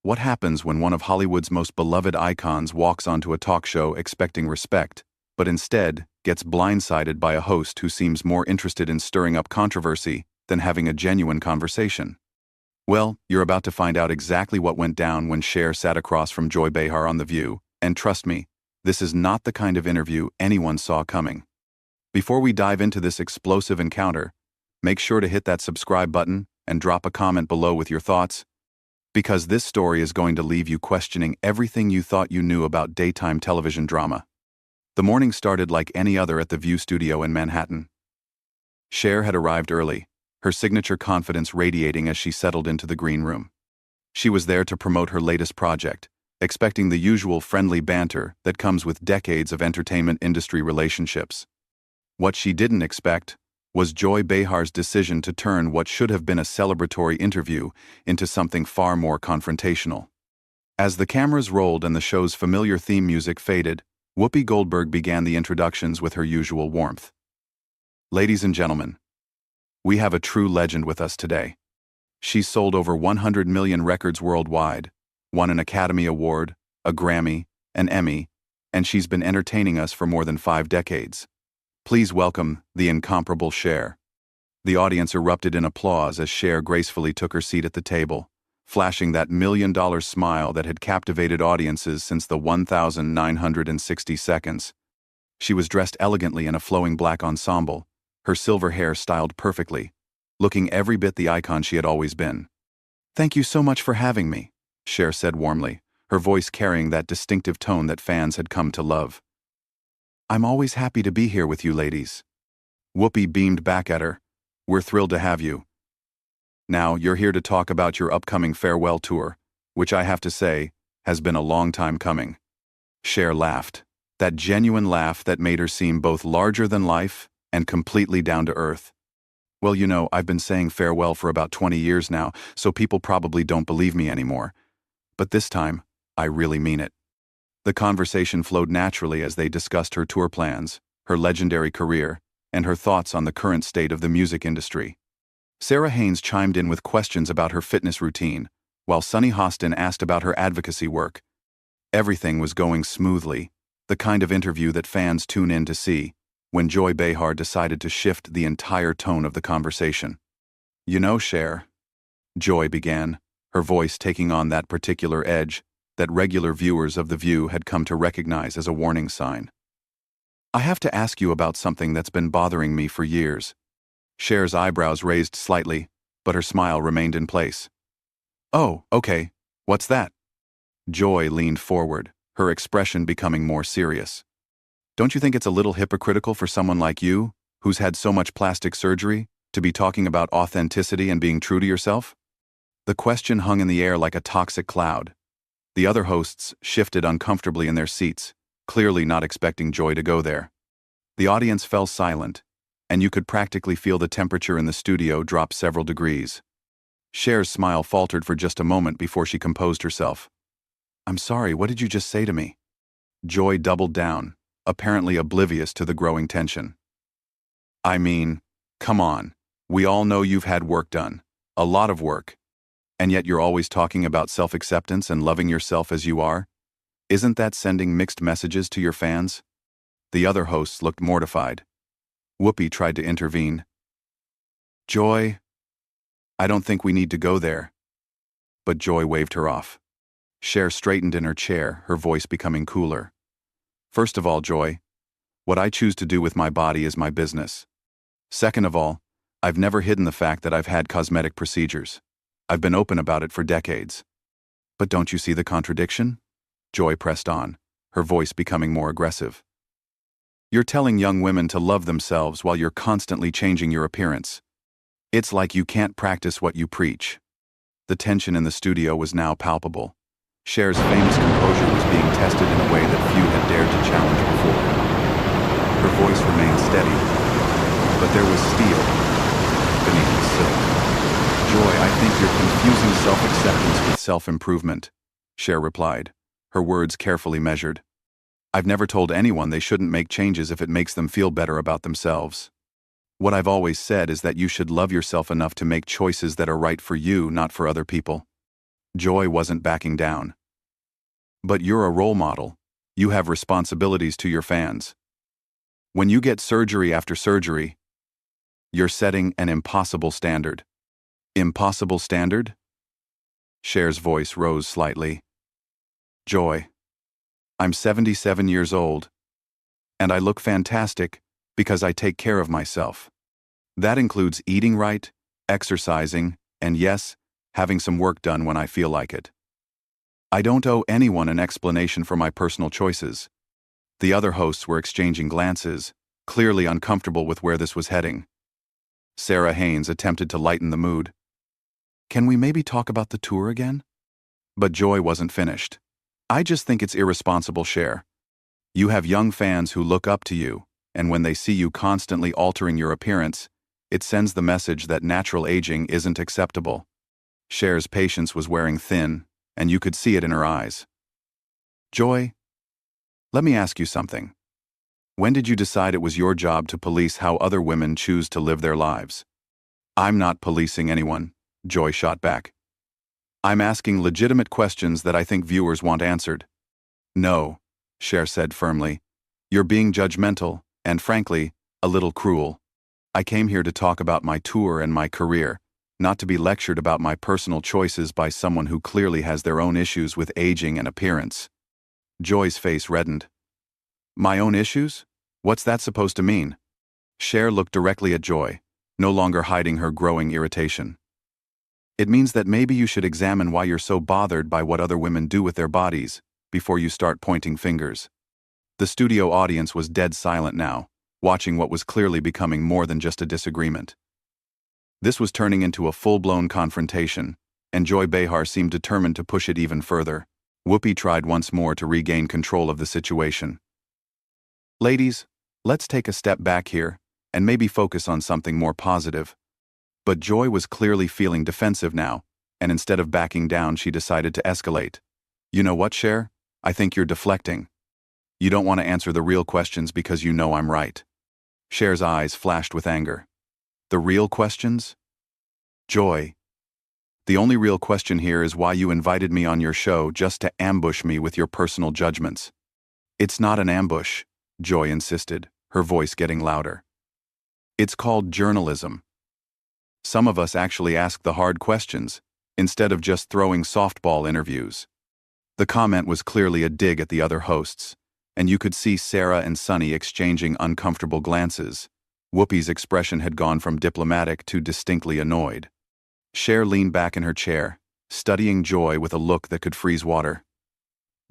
What happens when one of Hollywood's most beloved icons walks onto a talk show expecting respect, but instead gets blindsided by a host who seems more interested in stirring up controversy than having a genuine conversation? Well, you're about to find out exactly what went down when Cher sat across from Joy Behar on The View, and trust me, this is not the kind of interview anyone saw coming. Before we dive into this explosive encounter, make sure to hit that subscribe button and drop a comment below with your thoughts, because this story is going to leave you questioning everything you thought you knew about daytime television drama. The morning started like any other at the View studio in Manhattan. Cher had arrived early, her signature confidence radiating as she settled into the green room. She was there to promote her latest project, expecting the usual friendly banter that comes with decades of entertainment industry relationships. What she didn't expect was Joy Behar's decision to turn what should have been a celebratory interview into something far more confrontational. As the cameras rolled and the show's familiar theme music faded, Whoopi Goldberg began the introductions with her usual warmth. Ladies and gentlemen, we have a true legend with us today. She's sold over 100 million records worldwide, won an Academy Award, a Grammy, an Emmy, and she's been entertaining us for more than 5 decades. Please welcome the incomparable Cher. The audience erupted in applause as Cher gracefully took her seat at the table, flashing that $1,000,000 smile that had captivated audiences since the 1960 seconds. She was dressed elegantly in a flowing black ensemble, her silver hair styled perfectly, looking every bit the icon she had always been. "Thank you so much for having me," Cher said warmly, her voice carrying that distinctive tone that fans had come to love. "I'm always happy to be here with you ladies." Whoopi beamed back at her. "We're thrilled to have you. Now, you're here to talk about your upcoming farewell tour, which I have to say, has been a long time coming." Cher laughed, that genuine laugh that made her seem both larger than life and completely down to earth. "Well, you know, I've been saying farewell for about 20 years now, so people probably don't believe me anymore. But this time, I really mean it." The conversation flowed naturally as they discussed her tour plans, her legendary career, and her thoughts on the current state of the music industry. Sarah Haynes chimed in with questions about her fitness routine, while Sunny Hostin asked about her advocacy work. Everything was going smoothly, the kind of interview that fans tune in to see, when Joy Behar decided to shift the entire tone of the conversation. "You know, Cher," Joy began, her voice taking on that particular edge that regular viewers of The View had come to recognize as a warning sign. "I have to ask you about something that's been bothering me for years." Cher's eyebrows raised slightly, but her smile remained in place. "Oh, okay. What's that?" Joy leaned forward, her expression becoming more serious. "Don't you think it's a little hypocritical for someone like you, who's had so much plastic surgery, to be talking about authenticity and being true to yourself?" The question hung in the air like a toxic cloud. The other hosts shifted uncomfortably in their seats, clearly not expecting Joy to go there. The audience fell silent, and you could practically feel the temperature in the studio drop several degrees. Cher's smile faltered for just a moment before she composed herself. "I'm sorry, what did you just say to me?" Joy doubled down, apparently oblivious to the growing tension. "I mean, come on, we all know you've had work done, a lot of work. And yet you're always talking about self-acceptance and loving yourself as you are? Isn't that sending mixed messages to your fans?" The other hosts looked mortified. Whoopi tried to intervene. "Joy, I don't think we need to go there." But Joy waved her off. Cher straightened in her chair, her voice becoming cooler. "First of all, Joy, what I choose to do with my body is my business. Second of all, I've never hidden the fact that I've had cosmetic procedures. I've been open about it for decades." "But don't you see the contradiction?" Joy pressed on, her voice becoming more aggressive. "You're telling young women to love themselves while you're constantly changing your appearance. It's like you can't practice what you preach." The tension in the studio was now palpable. Cher's famous composure was being tested in a way that few had dared to challenge before. Her voice remained steady, but there was steel beneath the silk. "Joy, I think you're confusing self-acceptance with self-improvement," Cher replied, her words carefully measured. "I've never told anyone they shouldn't make changes if it makes them feel better about themselves. What I've always said is that you should love yourself enough to make choices that are right for you, not for other people." Joy wasn't backing down. But you're a role model. You have responsibilities to your fans. When you get surgery after surgery, you're setting an impossible standard. Impossible standard? Cher's voice rose slightly. Joy, I'm 77 years old, and I look fantastic because I take care of myself. That includes eating right, exercising, and yes, having some work done when I feel like it. I don't owe anyone an explanation for my personal choices. The other hosts were exchanging glances, clearly uncomfortable with where this was heading. Sarah Haynes attempted to lighten the mood. Can we maybe talk about the tour again? But Joy wasn't finished. I just think it's irresponsible, Cher. You have young fans who look up to you, and when they see you constantly altering your appearance, it sends the message that natural aging isn't acceptable. Cher's patience was wearing thin, and you could see it in her eyes. Joy, let me ask you something. When did you decide it was your job to police how other women choose to live their lives? I'm not policing anyone, Joy shot back. I'm asking legitimate questions that I think viewers want answered. No, Cher said firmly. You're being judgmental, and frankly, a little cruel. I came here to talk about my tour and my career, not to be lectured about my personal choices by someone who clearly has their own issues with aging and appearance. Joy's face reddened. My own issues? What's that supposed to mean? Cher looked directly at Joy, no longer hiding her growing irritation. It means that maybe you should examine why you're so bothered by what other women do with their bodies, before you start pointing fingers. The studio audience was dead silent now, watching what was clearly becoming more than just a disagreement. This was turning into a full-blown confrontation, and Joy Behar seemed determined to push it even further. Whoopi tried once more to regain control of the situation. Ladies, let's take a step back here, and maybe focus on something more positive. But Joy was clearly feeling defensive now, and instead of backing down, she decided to escalate. You know what, Cher? I think you're deflecting. You don't want to answer the real questions because you know I'm right. Cher's eyes flashed with anger. The real questions? Joy. The only real question here is why you invited me on your show just to ambush me with your personal judgments. It's not an ambush, Joy insisted, her voice getting louder. It's called journalism. Some of us actually ask the hard questions, instead of just throwing softball interviews. The comment was clearly a dig at the other hosts, and you could see Sarah and Sunny exchanging uncomfortable glances. Whoopi's expression had gone from diplomatic to distinctly annoyed. Cher leaned back in her chair, studying Joy with a look that could freeze water.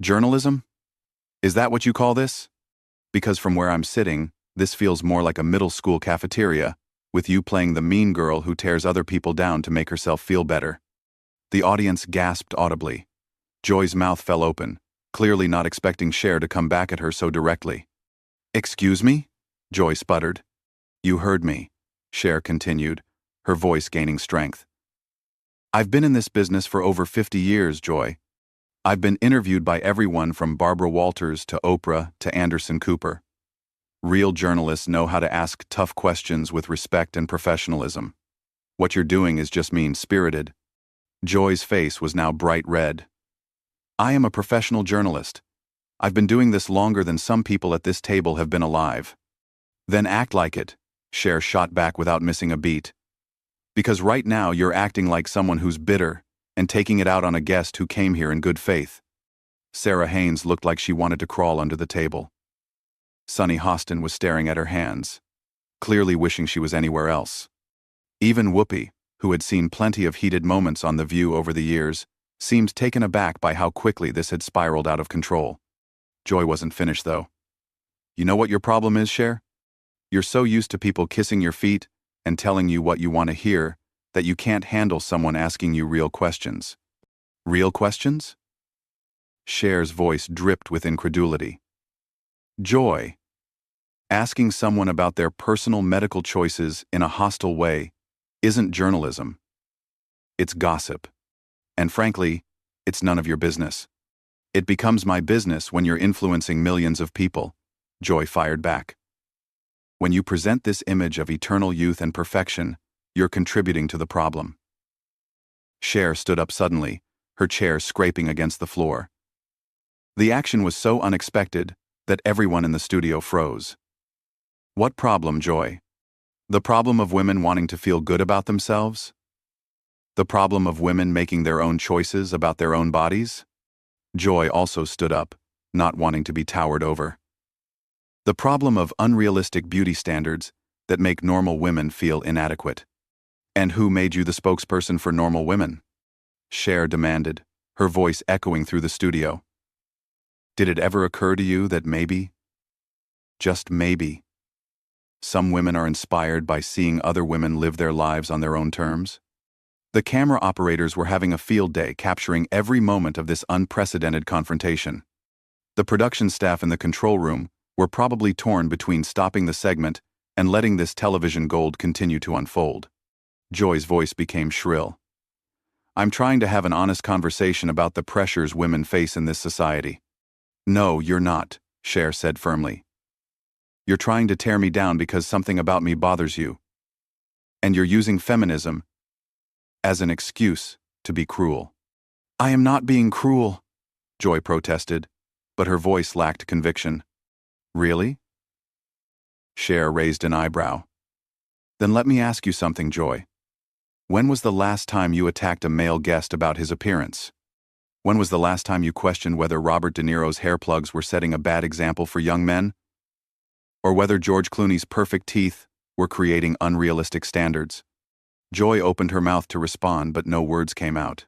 Journalism? Is that what you call this? Because from where I'm sitting, this feels more like a middle school cafeteria, with you playing the mean girl who tears other people down to make herself feel better. The audience gasped audibly. Joy's mouth fell open, clearly not expecting Cher to come back at her so directly. Excuse me? Joy sputtered. You heard me, Cher continued, her voice gaining strength. I've been in this business for over 50 years, Joy. I've been interviewed by everyone from Barbara Walters to Oprah to Anderson Cooper. Real journalists know how to ask tough questions with respect and professionalism. What you're doing is just mean-spirited. Joy's face was now bright red. I am a professional journalist. I've been doing this longer than some people at this table have been alive. Then act like it, Cher shot back without missing a beat. Because right now you're acting like someone who's bitter and taking it out on a guest who came here in good faith. Sarah Haynes looked like she wanted to crawl under the table. Sunny Hostin was staring at her hands, clearly wishing she was anywhere else. Even Whoopi, who had seen plenty of heated moments on The View over the years, seemed taken aback by how quickly this had spiraled out of control. Joy wasn't finished, though. You know what your problem is, Cher? You're so used to people kissing your feet and telling you what you want to hear that you can't handle someone asking you real questions. Real questions? Cher's voice dripped with incredulity. Joy. Asking someone about their personal medical choices in a hostile way isn't journalism. It's gossip. And frankly, it's none of your business. It becomes my business when you're influencing millions of people, Joy fired back. When you present this image of eternal youth and perfection, you're contributing to the problem. Cher stood up suddenly, her chair scraping against the floor. The action was so unexpected that everyone in the studio froze. What problem, Joy? The problem of women wanting to feel good about themselves? The problem of women making their own choices about their own bodies? Joy also stood up, not wanting to be towered over. The problem of unrealistic beauty standards that make normal women feel inadequate. And who made you the spokesperson for normal women? Cher demanded, her voice echoing through the studio. Did it ever occur to you that maybe, just maybe, some women are inspired by seeing other women live their lives on their own terms? The camera operators were having a field day capturing every moment of this unprecedented confrontation. The production staff in the control room were probably torn between stopping the segment and letting this television gold continue to unfold. Joy's voice became shrill. I'm trying to have an honest conversation about the pressures women face in this society. No, you're not, Cher said firmly. You're trying to tear me down because something about me bothers you. And you're using feminism as an excuse to be cruel. I am not being cruel, Joy protested, but her voice lacked conviction. Really? Cher raised an eyebrow. Then let me ask you something, Joy. When was the last time you attacked a male guest about his appearance? When was the last time you questioned whether Robert De Niro's hair plugs were setting a bad example for young men? Or whether George Clooney's perfect teeth were creating unrealistic standards? Joy opened her mouth to respond, but no words came out.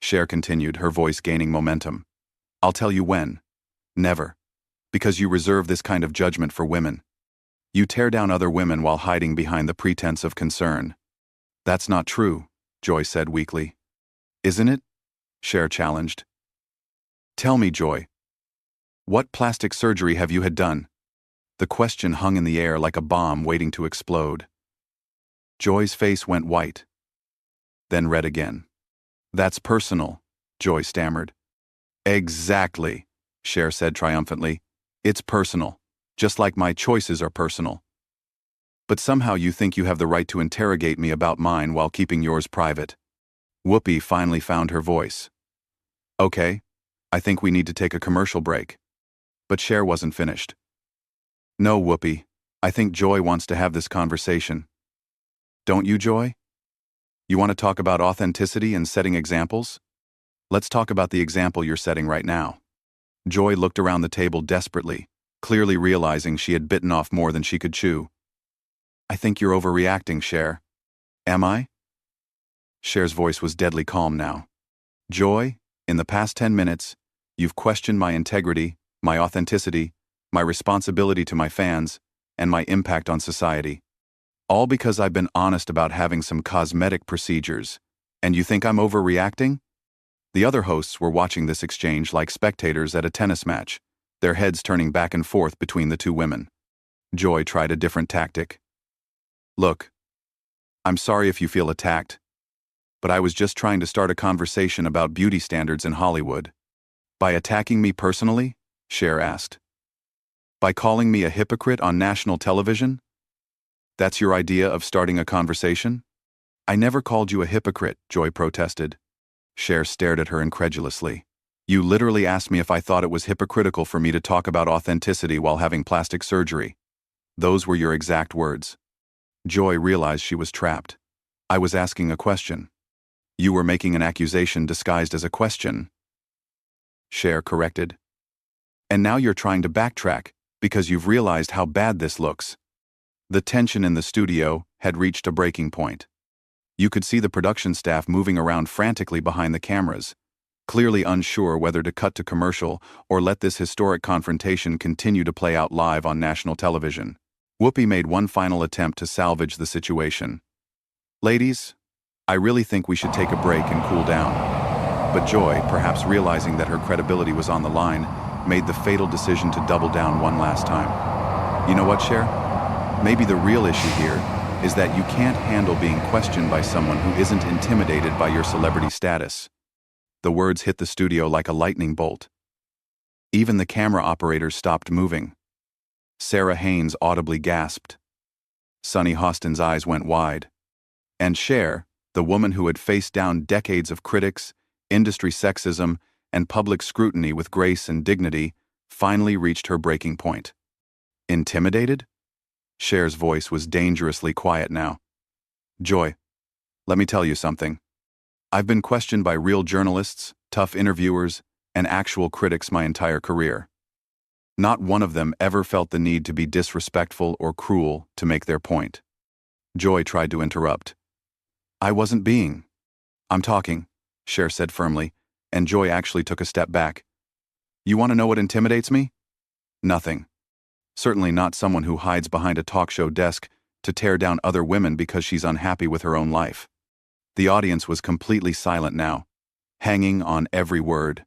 Cher continued, her voice gaining momentum. I'll tell you when. Never. Because you reserve this kind of judgment for women. You tear down other women while hiding behind the pretense of concern. That's not true, Joy said weakly. Isn't it? Cher challenged. Tell me, Joy. What plastic surgery have you had done? The question hung in the air like a bomb waiting to explode. Joy's face went white, then red again. That's personal, Joy stammered. Exactly, Cher said triumphantly. It's personal, just like my choices are personal. But somehow you think you have the right to interrogate me about mine while keeping yours private. Whoopi finally found her voice. Okay, I think we need to take a commercial break. But Cher wasn't finished. No, Whoopi, I think Joy wants to have this conversation. Don't you, Joy? You want to talk about authenticity and setting examples? Let's talk about the example you're setting right now. Joy looked around the table desperately, clearly realizing she had bitten off more than she could chew. I think you're overreacting, Cher. Am I? Cher's voice was deadly calm now. Joy, in the past 10 minutes, you've questioned my integrity, my authenticity, my responsibility to my fans, and my impact on society. All because I've been honest about having some cosmetic procedures. And you think I'm overreacting? The other hosts were watching this exchange like spectators at a tennis match, their heads turning back and forth between the two women. Joy tried a different tactic. Look, I'm sorry if you feel attacked, but I was just trying to start a conversation about beauty standards in Hollywood. By attacking me personally? Cher asked. By calling me a hypocrite on national television? That's your idea of starting a conversation? I never called you a hypocrite, Joy protested. Cher stared at her incredulously. You literally asked me if I thought it was hypocritical for me to talk about authenticity while having plastic surgery. Those were your exact words. Joy realized she was trapped. I was asking a question. You were making an accusation disguised as a question. Cher corrected. And now you're trying to backtrack because you've realized how bad this looks. The tension in the studio had reached a breaking point. You could see the production staff moving around frantically behind the cameras, clearly unsure whether to cut to commercial or let this historic confrontation continue to play out live on national television. Whoopi made one final attempt to salvage the situation. Ladies, I really think we should take a break and cool down. But Joy, perhaps realizing that her credibility was on the line, made the fatal decision to double down one last time. You know what, Cher? Maybe the real issue here is that you can't handle being questioned by someone who isn't intimidated by your celebrity status. The words hit the studio like a lightning bolt. Even the camera operators stopped moving. Sarah Haynes audibly gasped. Sunny Hostin's eyes went wide. And Cher, the woman who had faced down decades of critics, industry sexism, and public scrutiny with grace and dignity, finally reached her breaking point. Intimidated? Cher's voice was dangerously quiet now. Joy, let me tell you something. I've been questioned by real journalists, tough interviewers, and actual critics my entire career. Not one of them ever felt the need to be disrespectful or cruel to make their point. Joy tried to interrupt. I wasn't being. I'm talking, Cher said firmly, and Joy actually took a step back. You want to know what intimidates me? Nothing. Certainly not someone who hides behind a talk show desk to tear down other women because she's unhappy with her own life. The audience was completely silent now, hanging on every word.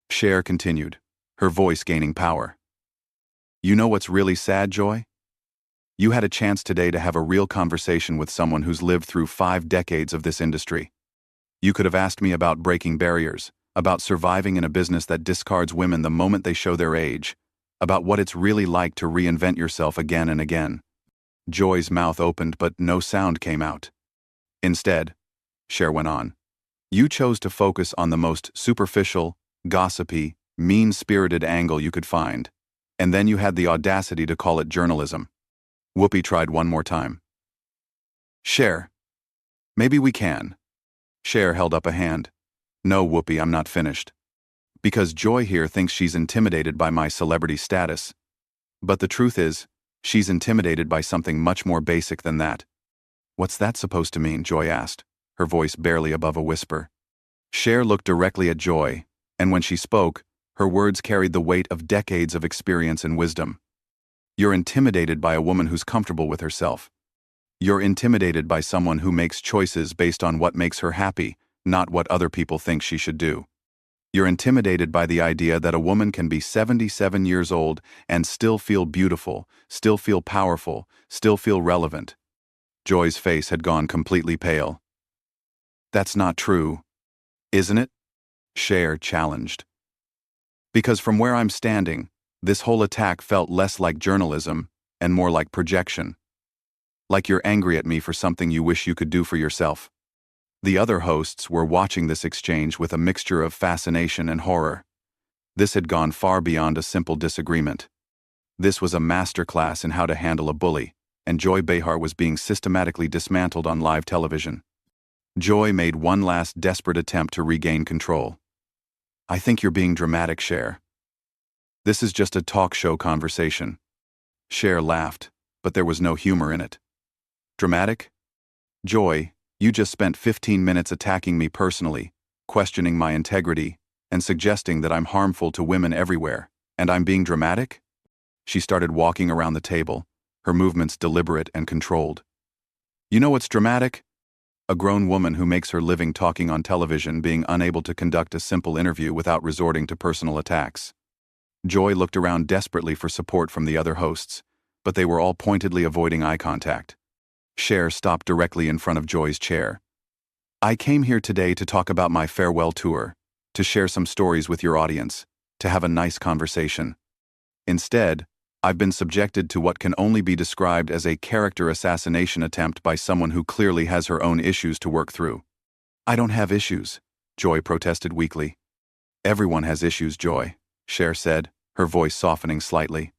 Cher continued, her voice gaining power. You know what's really sad, Joy? You had a chance today to have a real conversation with someone who's lived through 5 decades of this industry. You could have asked me about breaking barriers, about surviving in a business that discards women the moment they show their age, about what it's really like to reinvent yourself again and again. Joy's mouth opened, but no sound came out. Instead, Cher went on, you chose to focus on the most superficial, gossipy, mean-spirited angle you could find, and then you had the audacity to call it journalism. Whoopi tried one more time. Cher, maybe we can. Cher held up a hand. No, Whoopi, I'm not finished. Because Joy here thinks she's intimidated by my celebrity status. But the truth is, she's intimidated by something much more basic than that. What's that supposed to mean? Joy asked, her voice barely above a whisper. Cher looked directly at Joy, and when she spoke, her words carried the weight of decades of experience and wisdom. You're intimidated by a woman who's comfortable with herself. You're intimidated by someone who makes choices based on what makes her happy, not what other people think she should do. You're intimidated by the idea that a woman can be 77 years old and still feel beautiful, still feel powerful, still feel relevant. Joy's face had gone completely pale. That's not true, isn't it? Cher challenged. Because from where I'm standing, this whole attack felt less like journalism and more like projection. Like you're angry at me for something you wish you could do for yourself. The other hosts were watching this exchange with a mixture of fascination and horror. This had gone far beyond a simple disagreement. This was a masterclass in how to handle a bully, and Joy Behar was being systematically dismantled on live television. Joy made one last desperate attempt to regain control. I think you're being dramatic, Cher. This is just a talk show conversation. Cher laughed, but there was no humor in it. Dramatic? Joy, you just spent 15 minutes attacking me personally, questioning my integrity, and suggesting that I'm harmful to women everywhere, and I'm being dramatic? She started walking around the table, her movements deliberate and controlled. You know what's dramatic? A grown woman who makes her living talking on television being unable to conduct a simple interview without resorting to personal attacks. Joy looked around desperately for support from the other hosts, but they were all pointedly avoiding eye contact. Cher stopped directly in front of Joy's chair. I came here today to talk about my farewell tour, to share some stories with your audience, to have a nice conversation. Instead, I've been subjected to what can only be described as a character assassination attempt by someone who clearly has her own issues to work through. I don't have issues, Joy protested weakly. Everyone has issues, Joy, Cher said, her voice softening slightly.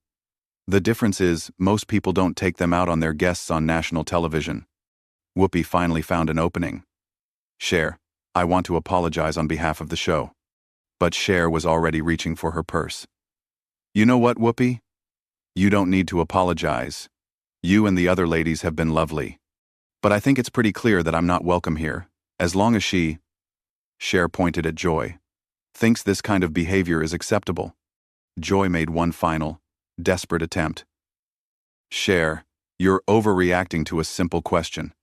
The difference is, most people don't take them out on their guests on national television. Whoopi finally found an opening. Cher, I want to apologize on behalf of the show. But Cher was already reaching for her purse. You know what, Whoopi? You don't need to apologize. You and the other ladies have been lovely. But I think it's pretty clear that I'm not welcome here, as long as she, Cher pointed at Joy, thinks this kind of behavior is acceptable. Joy made one final, desperate attempt. Cher, you're overreacting to a simple question.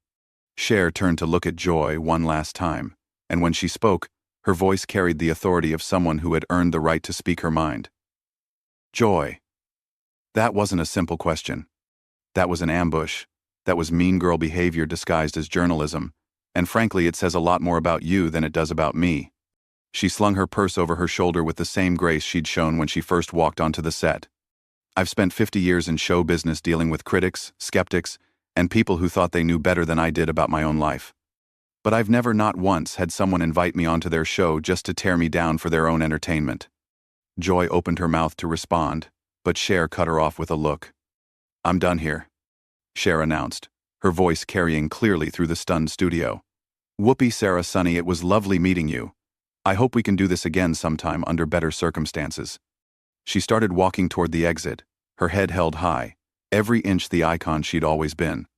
Cher turned to look at Joy one last time, and when she spoke, her voice carried the authority of someone who had earned the right to speak her mind. Joy. That wasn't a simple question. That was an ambush. That was mean girl behavior disguised as journalism, and frankly it says a lot more about you than it does about me. She slung her purse over her shoulder with the same grace she'd shown when she first walked onto the set. I've spent 50 years in show business dealing with critics, skeptics, and people who thought they knew better than I did about my own life. but I've never not once had someone invite me onto their show just to tear me down for their own entertainment. Joy opened her mouth to respond, but Cher cut her off with a look. I'm done here, Cher announced, her voice carrying clearly through the stunned studio. Whoopee Sarah Sonny, it was lovely meeting you. I hope we can do this again sometime under better circumstances. She started walking toward the exit, her head held high, every inch the icon she'd always been.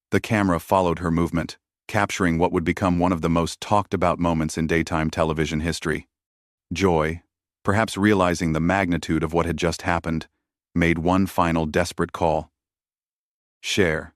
The camera followed her movement, capturing what would become one of the most talked-about moments in daytime television history. Joy, perhaps realizing the magnitude of what had just happened, made one final desperate call. Cher,